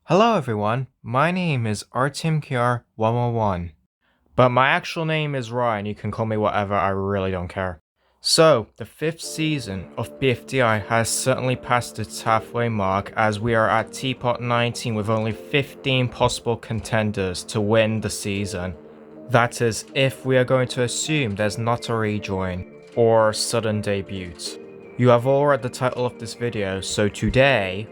Hello everyone, my name is RTMKR111, but my actual name is Ryan, you can call me whatever, I really don't care. So, the 5th season of BFDI has certainly passed its halfway mark as we are at TPOT 19 with only 15 possible contenders to win the season. That is, if we are going to assume there's not a rejoin or sudden debut. You have all read the title of this video, so today,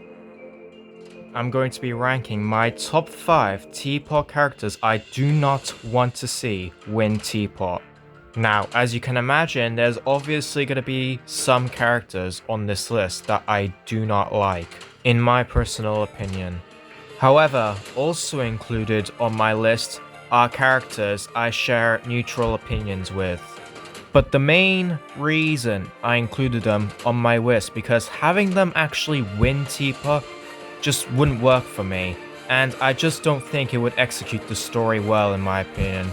I'm going to be ranking my top 5 TPOT characters I do not want to see win TPOT. Now, as you can imagine, there's obviously going to be some characters on this list that I do not like, in my personal opinion. However, also included on my list are characters I share neutral opinions with. But the main reason I included them on my list because having them actually win TPOT just wouldn't work for me, and I just don't think it would execute the story well in my opinion.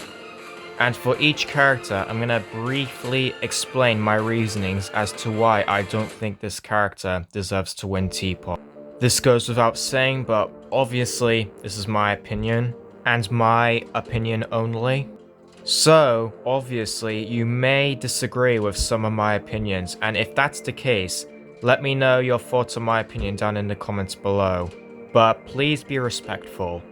And for each character, I'm gonna briefly explain my reasonings as to why I don't think this character deserves to win TPOT. This goes without saying, but obviously this is my opinion, and my opinion only. So, obviously, you may disagree with some of my opinions, and if that's the case, let me know your thoughts on my opinion down in the comments below. But please be respectful,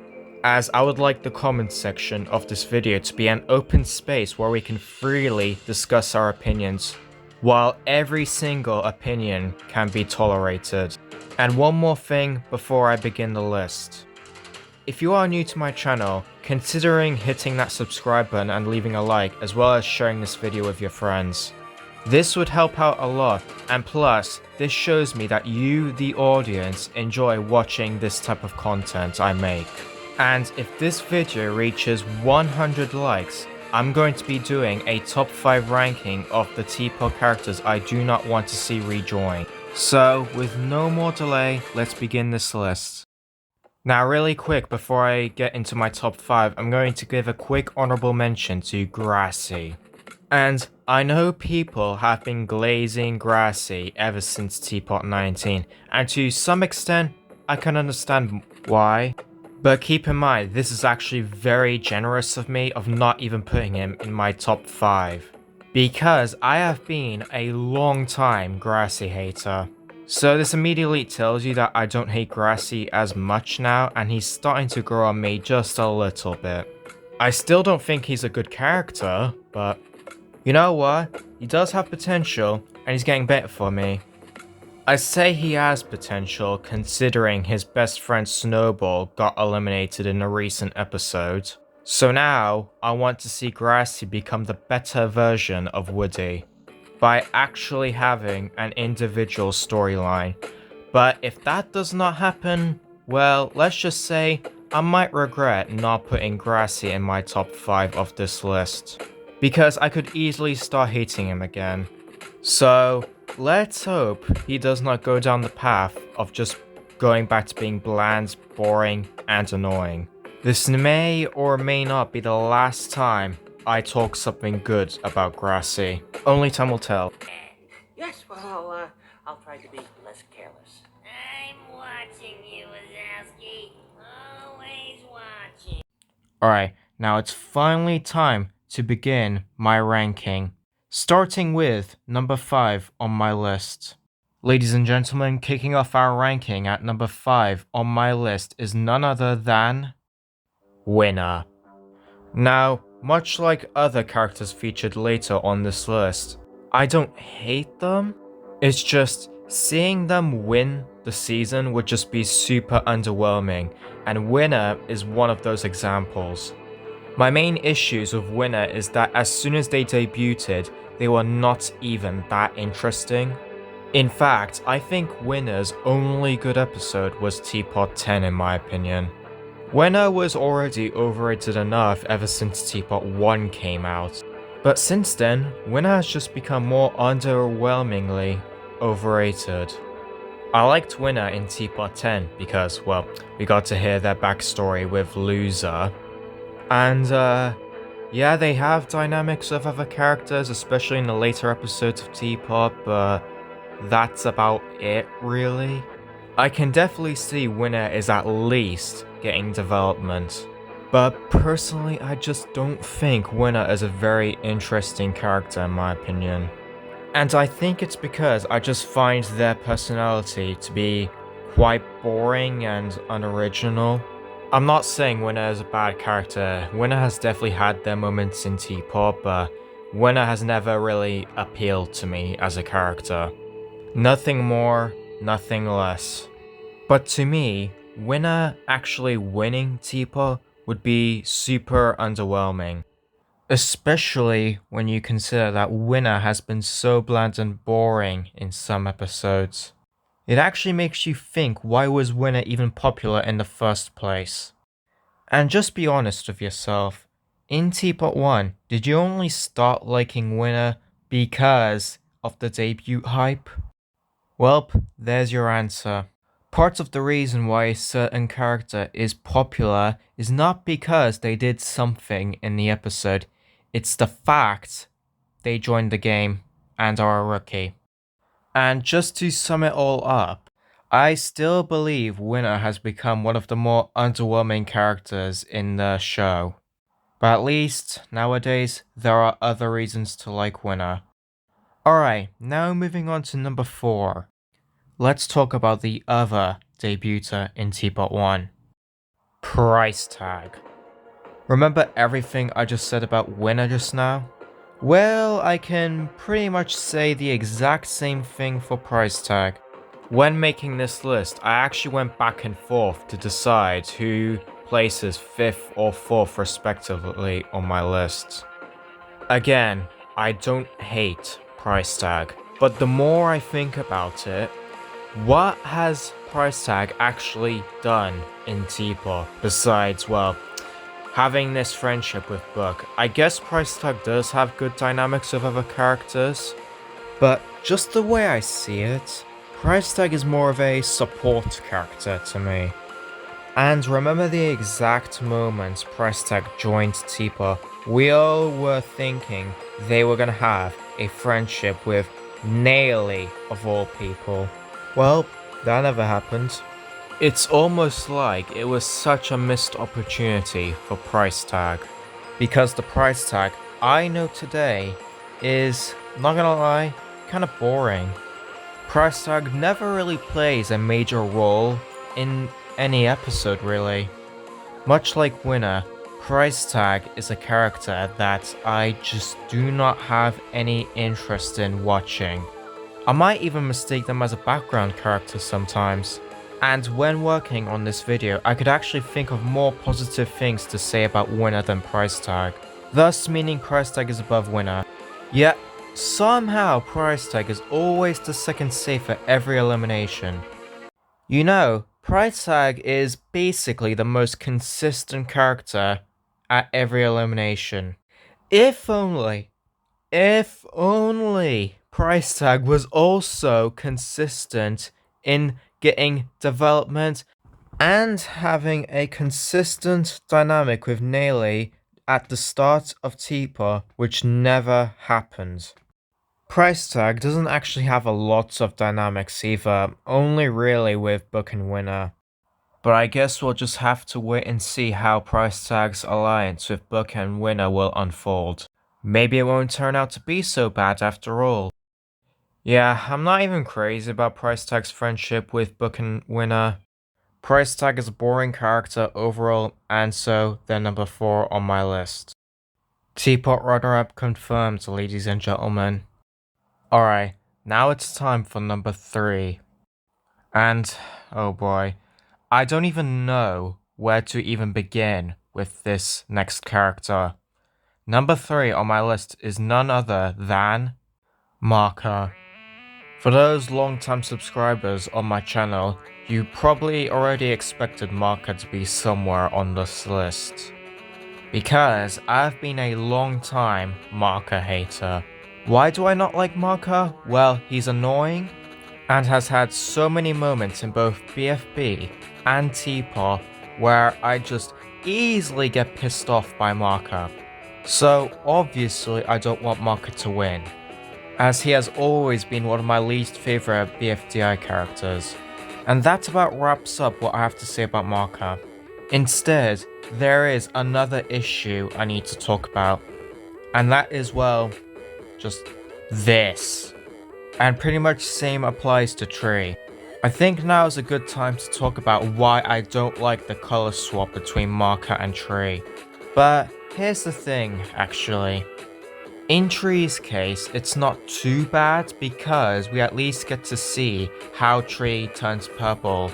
as I would like the comments section of this video to be an open space where we can freely discuss our opinions, while every single opinion can be tolerated. And one more thing before I begin the list. If you are new to my channel, considering hitting that subscribe button and leaving a like, as well as sharing this video with your friends. This would help out a lot, and plus, this shows me that you, the audience, enjoy watching this type of content I make. And if this video reaches 100 likes, I'm going to be doing a top 5 ranking of the TPOT characters I do not want to see rejoin. So, with no more delay, let's begin this list. Now really quick, before I get into my top 5, I'm going to give a quick honourable mention to Grassy. And I know people have been glazing Grassy ever since TPOT 19, and to some extent, I can understand why. But keep in mind, this is actually very generous of me of not even putting him in my top 5. Because I have been a long time Grassy hater. So this immediately tells you that I don't hate Grassy as much now, and he's starting to grow on me just a little bit. I still don't think he's a good character, but you know what? He does have potential, and he's getting better for me. I say he has potential considering his best friend Snowball got eliminated in a recent episode. So now, I want to see Grassy become the better version of Woody by actually having an individual storyline. But if that does not happen, well, let's just say I might regret not putting Grassy in my top 5 of this list, because I could easily start hating him again. So, let's hope he does not go down the path of just going back to being bland, boring, and annoying. This may or may not be the last time I talk something good about Grassy. Only time will tell. Yes, well, I'll try to be less careless. I'm watching you, Wazowski. Always watching. Alright, now it's finally time to begin my ranking. Starting with number 5 on my list. Ladies and gentlemen, kicking off our ranking at number 5 on my list is none other than Winner. Now, much like other characters featured later on this list, I don't hate them. It's just seeing them win the season would just be super underwhelming, and Winner is one of those examples. My main issues with Winner is that as soon as they debuted, they were not even that interesting. In fact, I think Winner's only good episode was TPOT 10 in my opinion. Winner was already overrated enough ever since TPOT 1 came out. But since then, Winner has just become more underwhelmingly overrated. I liked Winner in TPOT 10 because, well, we got to hear their backstory with Loser. And, yeah, they have dynamics of other characters, especially in the later episodes of TPOT, but that's about it, really. I can definitely see Winner is at least getting development. But personally, I just don't think Winner is a very interesting character in my opinion. And I think it's because I just find their personality to be quite boring and unoriginal. I'm not saying Winner is a bad character. Winner has definitely had their moments in Teapot, but Winner has never really appealed to me as a character. Nothing more, nothing less. But to me, Winner actually winning Teapot would be super underwhelming. Especially when you consider that Winner has been so bland and boring in some episodes. It actually makes you think, why was Winner even popular in the first place? And just be honest with yourself. In Teapot 1, did you only start liking Winner because of the debut hype? Welp, there's your answer. Part of the reason why a certain character is popular is not because they did something in the episode, it's the fact they joined the game and are a rookie. And just to sum it all up, I still believe Winner has become one of the more underwhelming characters in the show. But at least, nowadays, there are other reasons to like Winner. Alright, now moving on to number 4. Let's talk about the other debuter in Teapot 1. Price tag. Remember everything I just said about Winner just now? Well, I can pretty much say the exact same thing for price tag. When making this list, I actually went back and forth to decide who places 5th or 4th respectively on my list. Again, I don't hate price tag, but the more I think about it, what has price tag actually done in Teapot besides, well, having this friendship with Book? I guess price tag does have good dynamics with other characters, but just the way I see it, price tag is more of a support character to me. And remember the exact moment price tag joined Teapot, we all were thinking they were gonna have a friendship with Naily of all people. Well, that never happened. It's almost like it was such a missed opportunity for price tag. Because the price tag I know today is, not gonna lie, kinda boring. Price tag never really plays a major role in any episode really. Much like Winner, price tag is a character that I just do not have any interest in watching. I might even mistake them as a background character sometimes. And when working on this video, I could actually think of more positive things to say about Winner than price tag. Thus meaning price tag is above Winner. Yet, somehow price tag is always the second save for every elimination. You know, price tag is basically the most consistent character at every elimination. If only price tag was also consistent in getting development and having a consistent dynamic with Naily at the start of Teapot, which never happened. Price tag doesn't actually have a lot of dynamics either, only really with Book and Winner. But I guess we'll just have to wait and see how price tag's alliance with Book and Winner will unfold. Maybe it won't turn out to be so bad after all. Yeah, I'm not even crazy about price tag's friendship with Book and Winner. Price tag is a boring character overall, and so they're number 4 on my list. Teapot runner-up confirmed, ladies and gentlemen. Alright, now it's time for number 3. And, oh boy, I don't even know where to even begin with this next character. Number 3 on my list is none other than Marker. For those long-time subscribers on my channel, you probably already expected Marker to be somewhere on this list. Because I've been a long-time Marker hater. Why do I not like Marker? Well, he's annoying and has had so many moments in both BFB and Teapot where I just easily get pissed off by Marker. So obviously I don't want Marker to win, as he has always been one of my least favorite BFDI characters. And that about wraps up what I have to say about Marker. Instead, there is another issue I need to talk about, and that is, well, just this. And pretty much same applies to Tree. I think now is a good time to talk about why I don't like the color swap between Marker and Tree. But here's the thing, actually. In Tree's case, it's not too bad because we at least get to see how Tree turns purple.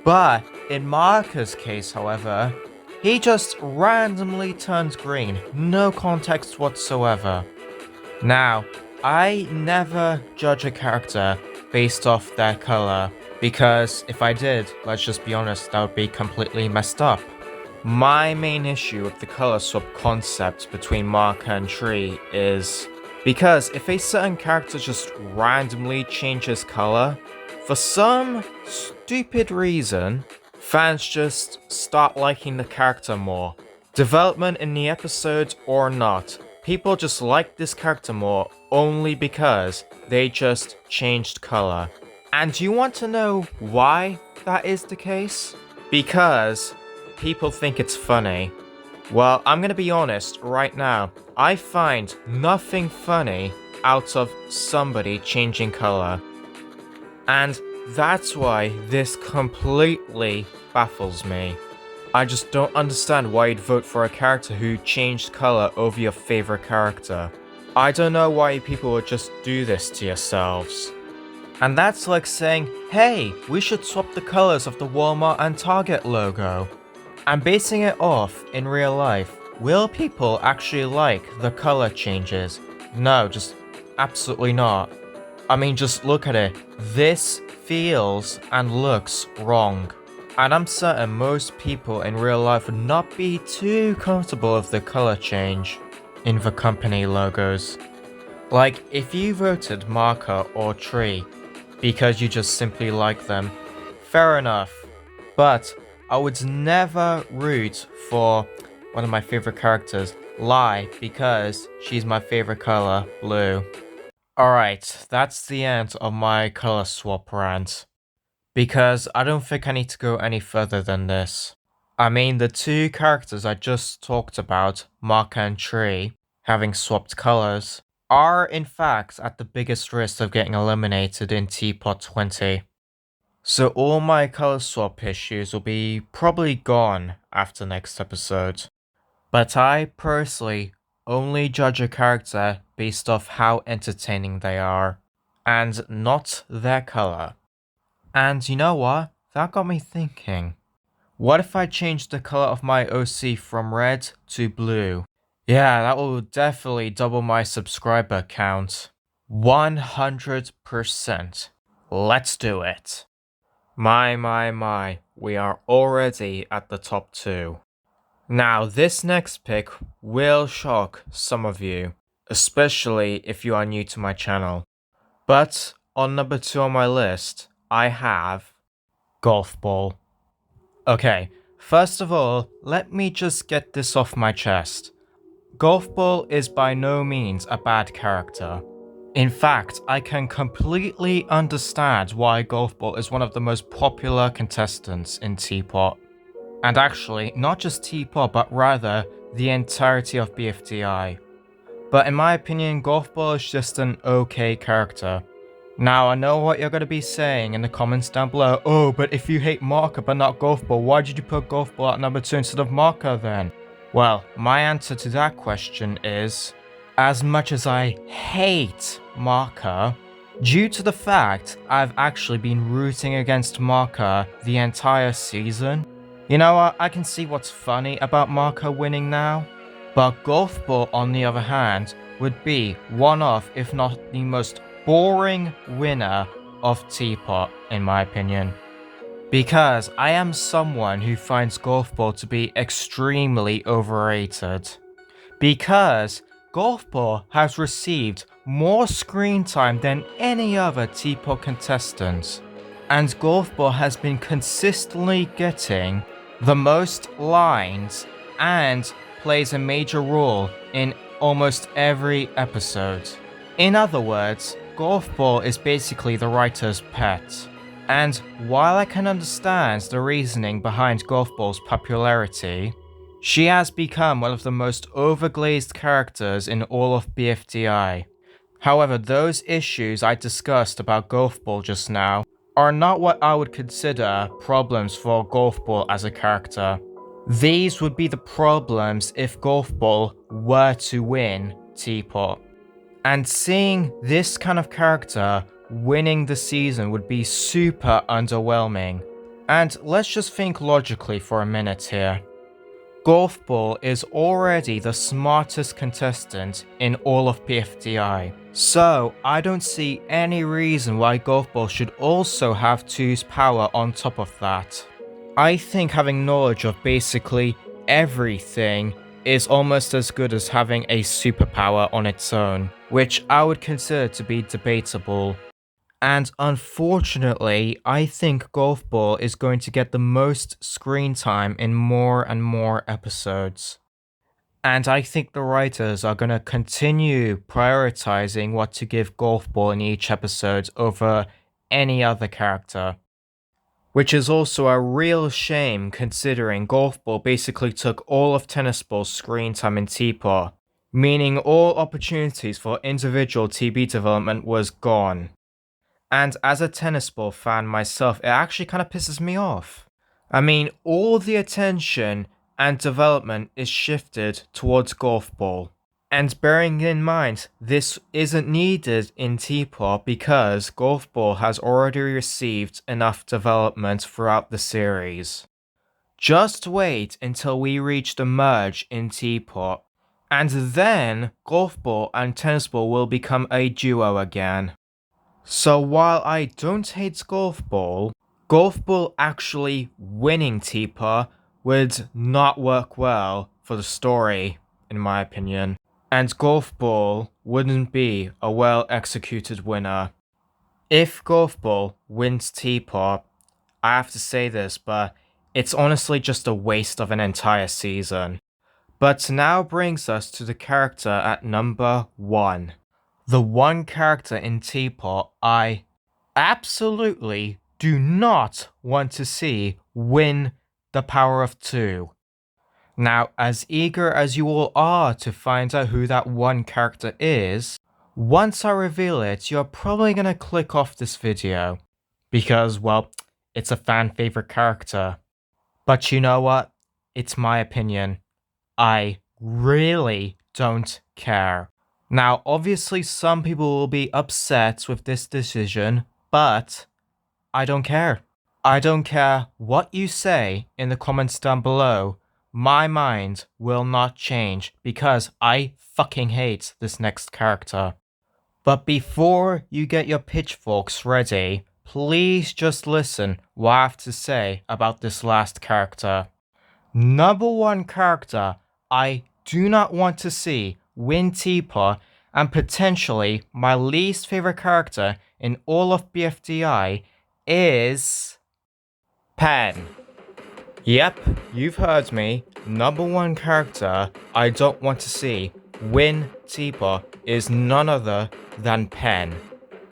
But in Marker's case, however, he just randomly turns green, no context whatsoever. Now, I never judge a character based off their color, because if I did, let's just be honest, that would be completely messed up. My main issue with the color swap concept between Marker and Tree is because if a certain character just randomly changes color, for some stupid reason, fans just start liking the character more. Development in the episode or not, people just like this character more only because they just changed color. And do you want to know why that is the case? Because people think it's funny. Well, I'm gonna be honest right now, I find nothing funny out of somebody changing color. And that's why this completely baffles me. I just don't understand why you'd vote for a character who changed color over your favorite character. I don't know why people would just do this to yourselves. And that's like saying, hey, we should swap the colors of the Walmart and Target logo. And basing it off in real life, will people actually like the color changes? No, just absolutely not. I mean, just look at it. This feels and looks wrong. And I'm certain most people in real life would not be too comfortable with the color change in the company logos. Like, if you voted Marker or Tree because you just simply like them, fair enough. But I would never root for one of my favorite characters, Lai, because she's my favorite color, blue. Alright, that's the end of my color swap rant. Because I don't think I need to go any further than this. I mean, the two characters I just talked about, Marker and Tree, having swapped colors, are in fact at the biggest risk of getting eliminated in TPOT 20. So all my color swap issues will be probably gone after next episode. But I personally only judge a character based off how entertaining they are, and not their color. And you know what? That got me thinking. What if I changed the color of my OC from red to blue? Yeah, that will definitely double my subscriber count. 100%. Let's do it. My, we are already at the top 2. Now, this next pick will shock some of you, especially if you are new to my channel. But on number 2 on my list, I have Golf Ball. Okay, first of all, let me just get this off my chest. Golf Ball is by no means a bad character. In fact, I can completely understand why Golf Ball is one of the most popular contestants in TPOT. And actually, not just TPOT, but rather the entirety of BFDI. But in my opinion, Golf Ball is just an okay character. Now, I know what you're going to be saying in the comments down below. Oh, but if you hate Marker but not Golf Ball, why did you put Golf Ball at number 2 instead of Marker then? Well, my answer to that question is, as much as I hate Marker, due to the fact I've actually been rooting against Marker the entire season, you know what, I can see what's funny about Marker winning now. But Golf Ball, on the other hand, would be one of, if not the most boring winner of TPOT, in my opinion. Because I am someone who finds Golf Ball to be extremely overrated. Because Golf Ball has received more screen time than any other TPOT contestant. And Golf Ball has been consistently getting the most lines and plays a major role in almost every episode. In other words, Golf Ball is basically the writer's pet. And while I can understand the reasoning behind Golf Ball's popularity, she has become one of the most overglazed characters in all of BFDI. However, those issues I discussed about Golf Ball just now are not what I would consider problems for Golf Ball as a character. These would be the problems if Golf Ball were to win Teapot. And seeing this kind of character winning the season would be super underwhelming. And let's just think logically for a minute here. Golf Ball is already the smartest contestant in all of PFDI, so I don't see any reason why Golf Ball should also have 2's power on top of that. I think having knowledge of basically everything is almost as good as having a superpower on its own, which I would consider to be debatable. And unfortunately, I think Golf Ball is going to get the most screen time in more and more episodes. And I think the writers are going to continue prioritizing what to give Golf Ball in each episode over any other character. Which is also a real shame considering Golf Ball basically took all of Tennis Ball's screen time in Teapot, meaning all opportunities for individual TB development was gone. And as a Tennis Ball fan myself, it actually kind of pisses me off. I mean, all the attention and development is shifted towards Golf Ball. And bearing in mind, this isn't needed in Teapot because Golf Ball has already received enough development throughout the series. Just wait until we reach the merge in Teapot, and then Golf Ball and Tennis Ball will become a duo again. So while I don't hate Golf Ball actually winning Teapot would not work well for the story, in my opinion. And Golf Ball wouldn't be a well executed winner. If Golf Ball wins Teapot, I have to say this, but it's honestly just a waste of an entire season. But now brings us to the character at number 1. The one character in Teapot I absolutely do not want to see win the power of 2. Now, as eager as you all are to find out who that one character is, once I reveal it, you're probably gonna click off this video. Because, well, it's a fan favorite character. But you know what? It's my opinion. I really don't care. Now, obviously some people will be upset with this decision, but I don't care. I don't care what you say in the comments down below. My mind will not change because I fucking hate this next character. But before you get your pitchforks ready, please just listen what I have to say about this last character. Number 1 character I do not want to see win Teapot, and potentially my least favorite character in all of BFDI is Pen. Yep, you've heard me. Number 1 character I don't want to see win Teapot is none other than Pen.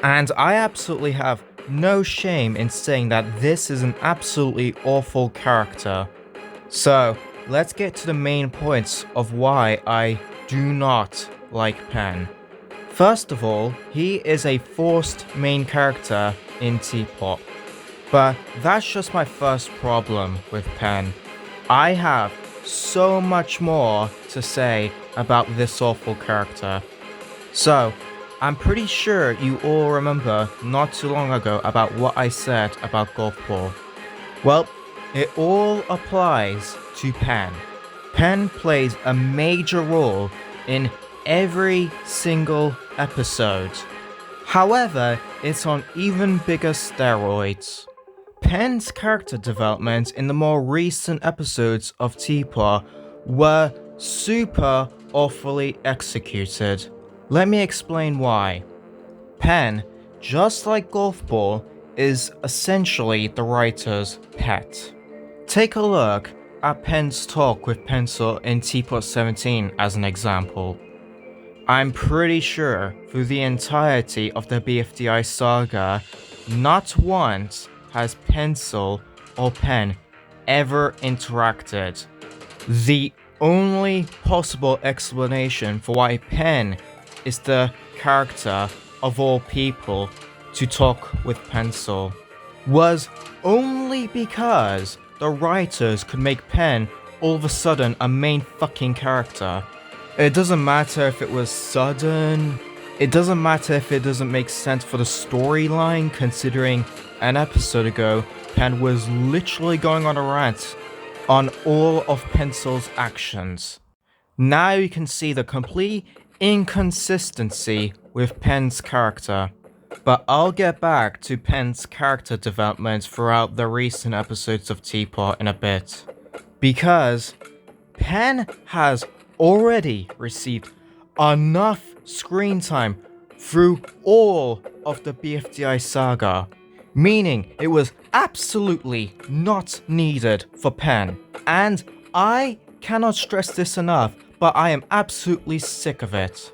And I absolutely have no shame in saying that this is an absolutely awful character. So, let's get to the main points of why I do not like Pen. First of all, he is a forced main character in Teapot. But that's just my first problem with Pen. I have so much more to say about this awful character. So, I'm pretty sure you all remember not too long ago about what I said about Golf Ball. Well, it all applies to Pen. Pen plays a major role in every single episode. However, it's on even bigger steroids. Pen's character development in the more recent episodes of Teapot were super awfully executed. Let me explain why. Pen, just like Golf Ball, is essentially the writer's pet. Take a look at Pen's talk with Pencil in Teapot 17 as an example. I'm pretty sure through the entirety of the BFDI saga, not once has pencil or pen ever interacted? The only possible explanation for why pen is the character of all people to talk with pencil was only because the writers could make pen all of a sudden a main fucking character. It doesn't matter if it was sudden, it doesn't matter if it doesn't make sense for the storyline, considering an episode ago, Pen was literally going on a rant on all of Pencil's actions. Now you can see the complete inconsistency with Pen's character. But I'll get back to Pen's character development throughout the recent episodes of Teapot in a bit. Because Pen has already received enough screen time through all of the BFDI saga, meaning it was absolutely not needed for Pen. And I cannot stress this enough, but I am absolutely sick of it.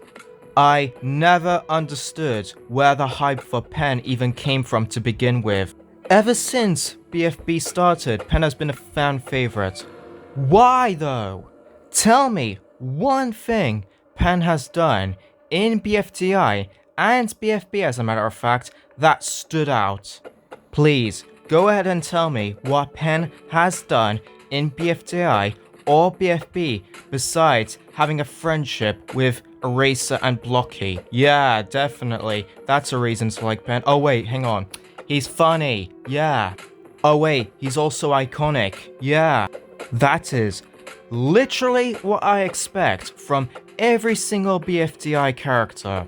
I never understood where the hype for Pen even came from to begin with. Ever since BFB started, Pen has been a fan favorite. Why though? Tell me one thing Pen has done in BFDI and BFB as a matter of fact that stood out. Please go ahead and tell me what Pen has done in BFDI or BFB besides having a friendship with Eraser and Blocky. Yeah, definitely. That's a reason to like Pen. Oh wait, hang on. He's funny. Yeah. Oh wait, he's also iconic. Yeah. That is literally what I expect from every single BFDI character.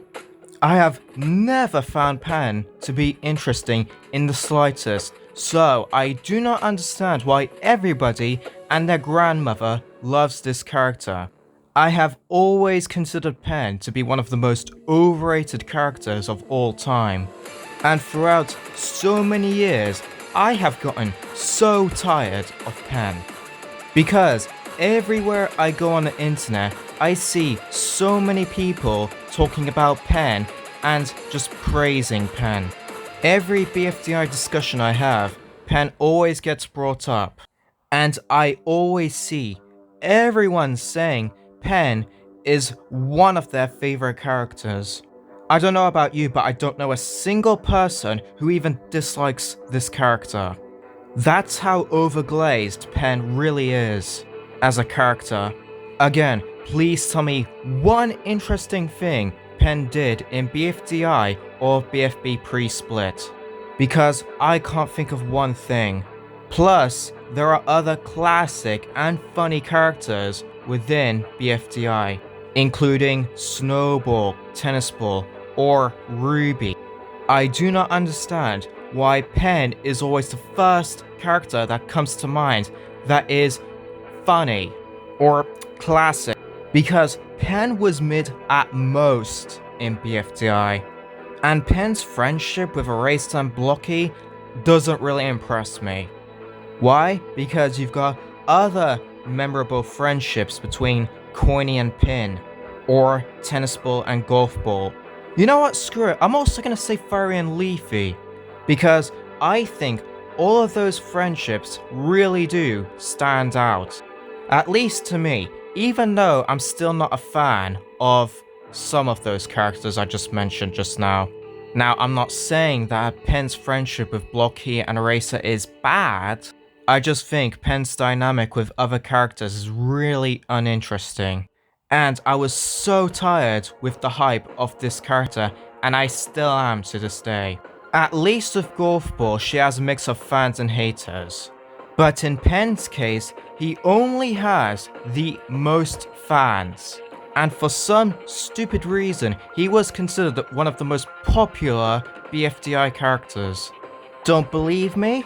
I have never found Pen to be interesting in the slightest, so I do not understand why everybody and their grandmother loves this character. I have always considered Pen to be one of the most overrated characters of all time. And throughout so many years, I have gotten so tired of Pen. Because everywhere I go on the internet, I see so many people talking about Pen and just praising Pen. Every BFDI discussion I have, Pen always gets brought up. And I always see everyone saying Pen is one of their favorite characters. I don't know about you, but I don't know a single person who even dislikes this character. That's how overglazed Pen really is as a character. Again, please tell me one interesting thing Pen did in BFDI or BFB pre-split, because I can't think of one thing. Plus, there are other classic and funny characters within BFDI, including Snowball, Tennis Ball, or Ruby. I do not understand why Pen is always the first character that comes to mind that is funny or classic, because Pen was mid at most in BFDI, and Pen's friendship with Eraser and Blocky doesn't really impress me. Why? Because you've got other memorable friendships between Coiny and Pin, or Tennis Ball and Golf Ball. You know what, screw it, I'm also gonna say Furry and Leafy, because I think all of those friendships really do stand out. At least to me, even though I'm still not a fan of some of those characters I just mentioned just now. Now, I'm not saying that Pen's friendship with Blocky and Eraser is bad, I just think Pen's dynamic with other characters is really uninteresting. And I was so tired with the hype of this character, and I still am to this day. At least with Golf Ball, she has a mix of fans and haters. But in Pen's case, he only has the most fans. And for some stupid reason, he was considered one of the most popular BFDI characters. Don't believe me?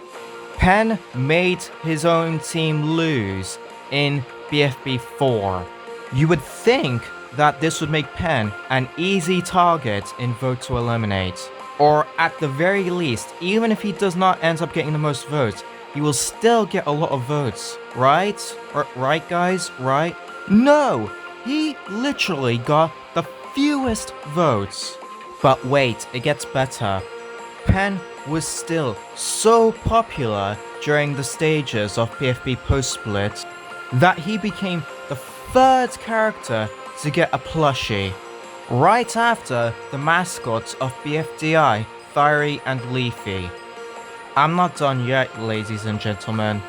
Pen made his own team lose in BFB 4. You would think that this would make Pen an easy target in Vote to Eliminate. Or at the very least, even if he does not end up getting the most votes, he will still get a lot of votes, right? Right, guys? Right? No! He literally got the fewest votes. But wait, it gets better. Pen was still so popular during the stages of PFP post-split that he became the third character to get a plushie, right after the mascots of BFDI, Fiery and Leafy. I'm not done yet, ladies and gentlemen.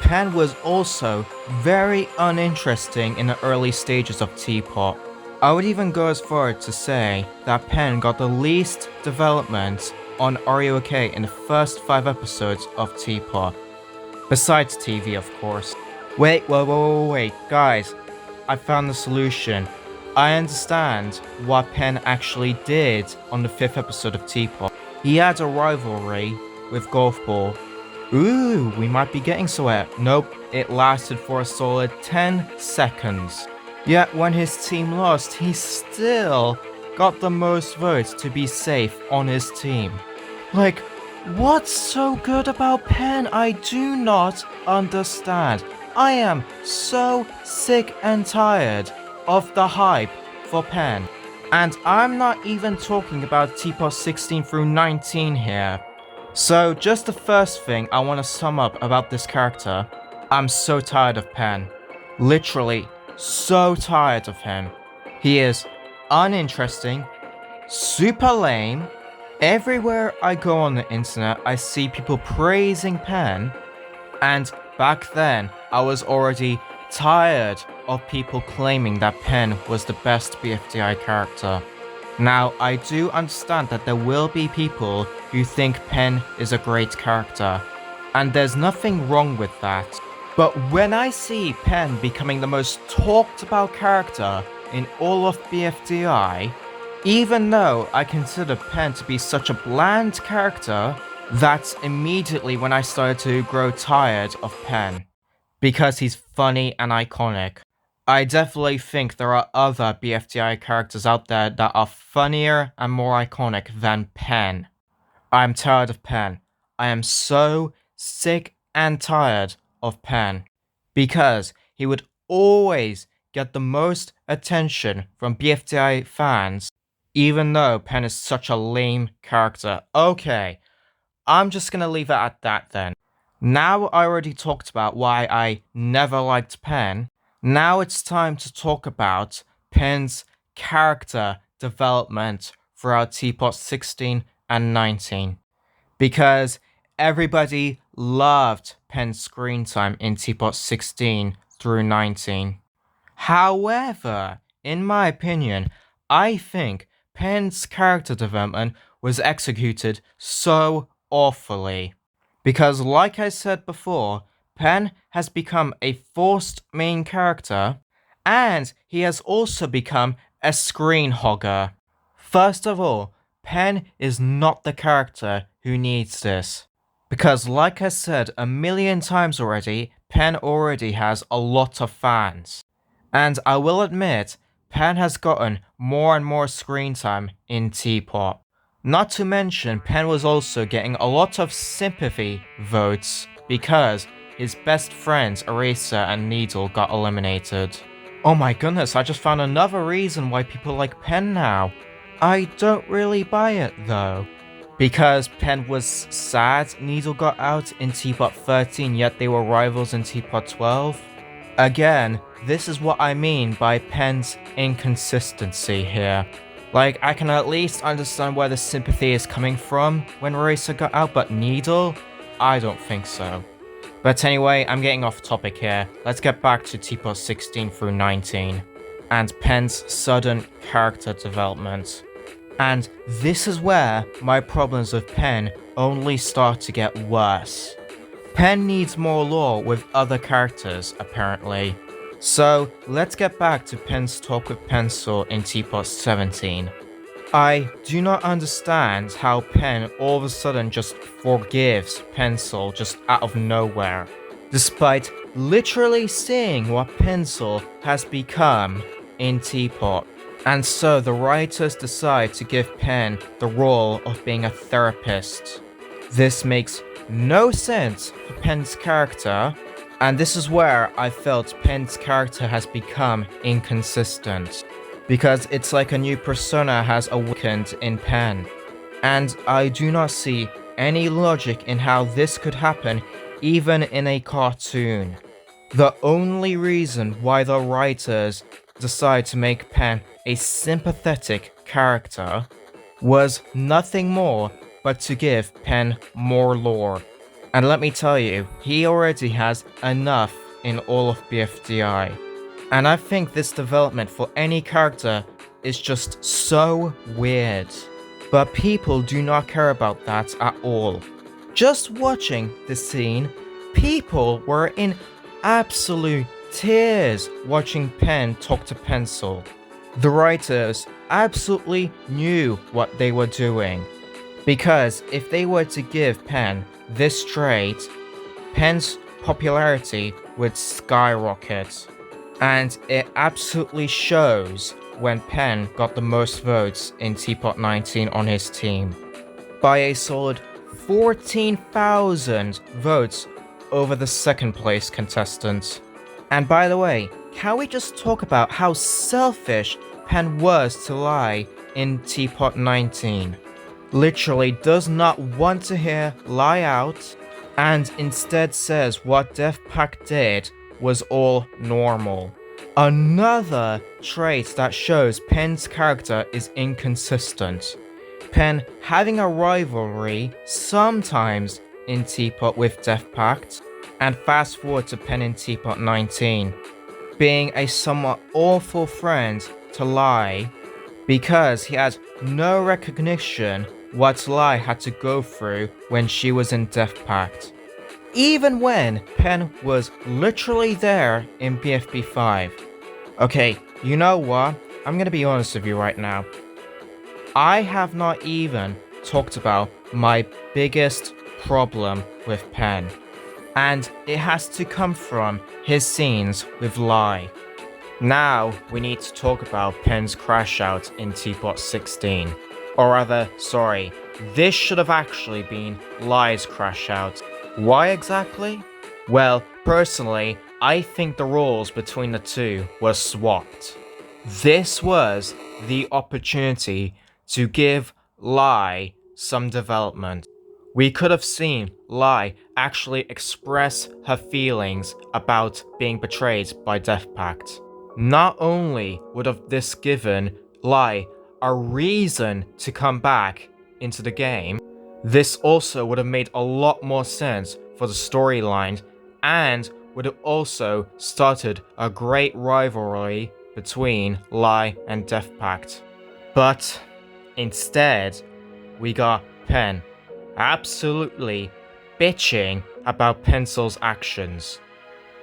Pen was also very uninteresting in the early stages of Teapot. I would even go as far to say that Pen got the least development on RUOK in the first 5 episodes of Teapot. Besides TV, of course. Wait, guys. I found the solution. I understand what Pen actually did on the 5th episode of Teapot. He had a rivalry with Golf Ball. Ooh, we might be getting somewhere. Nope, it lasted for a solid 10 seconds. Yet when his team lost, he still got the most votes to be safe on his team. Like, what's so good about Pen? I do not understand. I am so sick and tired of the hype for Pen. And I'm not even talking about Teapot 16 through 19 here. So just the first thing I want to sum up about this character, I'm so tired of Pen. Literally, so tired of him. He is uninteresting, super lame. Everywhere I go on the internet, I see people praising Pen. And back then, I was already tired of people claiming that Pen was the best BFDI character. Now, I do understand that there will be people who think Pen is a great character, and there's nothing wrong with that. But when I see Pen becoming the most talked about character in all of BFDI, even though I consider Pen to be such a bland character, that's immediately when I started to grow tired of Pen, because he's funny and iconic. I definitely think there are other BFDI characters out there that are funnier and more iconic than Pen. I'm tired of Pen. I am so sick and tired of Pen, because he would always get the most attention from BFDI fans, even though Pen is such a lame character. Okay, I'm just gonna leave it at that then. Now I already talked about why I never liked Pen. Now it's time to talk about Pen's character development throughout Teapot 16 and 19. Because everybody loved Pen's screen time in Teapot 16 through 19. However, in my opinion, I think Pen's character development was executed so awfully. Because like I said before, Pen has become a forced main character, and he has also become a screen hogger. First of all, Pen is not the character who needs this. Because like I said a million times already, Pen already has a lot of fans. And I will admit, Pen has gotten more and more screen time in Teapot. Not to mention, Pen was also getting a lot of sympathy votes because his best friends Eraser and Needle got eliminated. Oh my goodness, I just found another reason why people like Pen now. I don't really buy it though. Because Pen was sad Needle got out in Teapot 13, yet they were rivals in Teapot 12. Again, this is what I mean by Pen's inconsistency here. Like, I can at least understand where the sympathy is coming from when Eraser got out, but Needle? I don't think so. But anyway, I'm getting off topic here. Let's get back to Teapot 16 through 19, and Pen's sudden character development. And this is where my problems with Pen only start to get worse. Pen needs more lore with other characters, apparently. So, let's get back to Pen's talk with Pencil in Teapot 17. I do not understand how Pen all of a sudden just forgives Pencil just out of nowhere, despite literally seeing what Pencil has become in Teapot. And so the writers decide to give Pen the role of being a therapist. This makes no sense for Pen's character, and this is where I felt Pen's character has become inconsistent. Because it's like a new persona has awakened in Pen. And I do not see any logic in how this could happen, even in a cartoon. The only reason why the writers decided to make Pen a sympathetic character was nothing more but to give Pen more lore. And let me tell you, he already has enough in all of BFDI. And I think this development for any character is just so weird. But people do not care about that at all. Just watching this scene, people were in absolute tears watching Pen talk to Pencil. The writers absolutely knew what they were doing. Because if they were to give Pen this trait, Pen's popularity would skyrocket. And it absolutely shows when Pen got the most votes in Teapot 19 on his team. By a solid 14,000 votes over the second place contestant. And by the way, can we just talk about how selfish Pen was to lie in Teapot 19? Literally does not want to hear lie out, and instead says what Def Pack did was all normal. Another trait that shows Pen's character is inconsistent. Pen having a rivalry sometimes in Teapot with Def Pact, and fast forward to Pen in Teapot 19, being a somewhat awful friend to Lai because he had no recognition what Lai had to go through when she was in Def Pact. Even when Pen was literally there in BFB 5. Okay, you know what? I'm gonna be honest with you right now. I have not even talked about my biggest problem with Pen, and it has to come from his scenes with Lai. Now we need to talk about Pen's crash out in Teapot 16. Or rather, sorry, this should have actually been Lai's crash out. Why exactly? Well, personally, I think the roles between the two were swapped. This was the opportunity to give Lai some development. We could have seen Lai actually express her feelings about being betrayed by Def Pact. Not only would have this given Lai a reason to come back into the game, this also would have made a lot more sense for the storyline and would have also started a great rivalry between Lai and Def Pact. But instead, we got Pen absolutely bitching about Pencil's actions.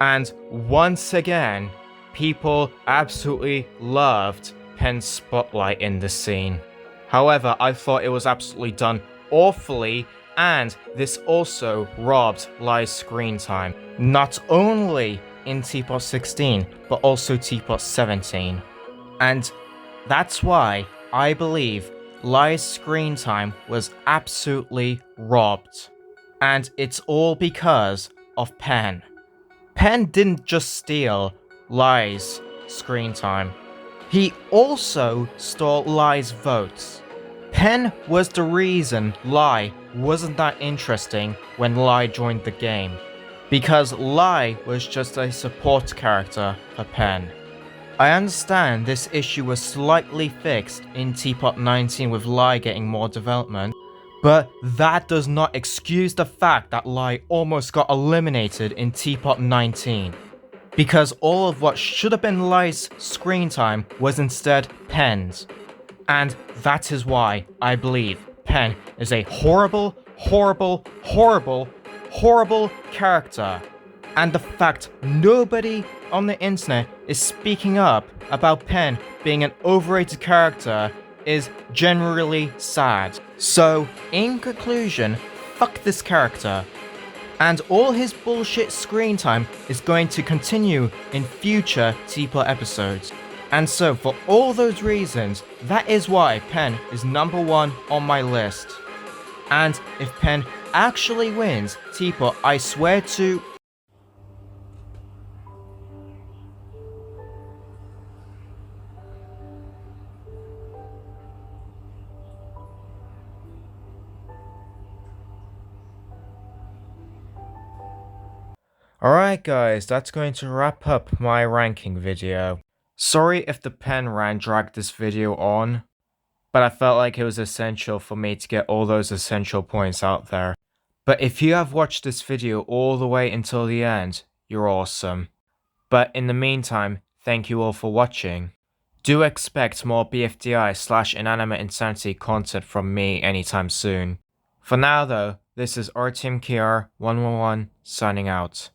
And once again, people absolutely loved Pen's spotlight in this scene. However, I thought it was absolutely done awfully, and this also robbed Lai's screen time. Not only in Teapot 16, but also Teapot 17. And that's why I believe Lai's screen time was absolutely robbed. And it's all because of Pen. Pen didn't just steal Lai's screen time. He also stole Lai's votes. Pen was the reason Lai wasn't that interesting when Lai joined the game, because Lai was just a support character for Pen. I understand this issue was slightly fixed in Teapot 19 with Lai getting more development, but that does not excuse the fact that Lai almost got eliminated in Teapot 19. Because all of what should have been Lai's screen time was instead Pen's. And that is why I believe Pen is a horrible, horrible, horrible, horrible character. And the fact nobody on the internet is speaking up about Pen being an overrated character is generally sad. So, in conclusion, fuck this character. And all his bullshit screen time is going to continue in future Teapot episodes. And so, for all those reasons, that is why Pen is number 1 on my list. And if Pen actually wins Teapot, I swear to... Alright guys, that's going to wrap up my ranking video. Sorry if the pen rant dragged this video on, but I felt like it was essential for me to get all those essential points out there. But if you have watched this video all the way until the end, you're awesome. But in the meantime, thank you all for watching. Do expect more BFDI/inanimate insanity content from me anytime soon. For now though, this is RTMKR111 signing out.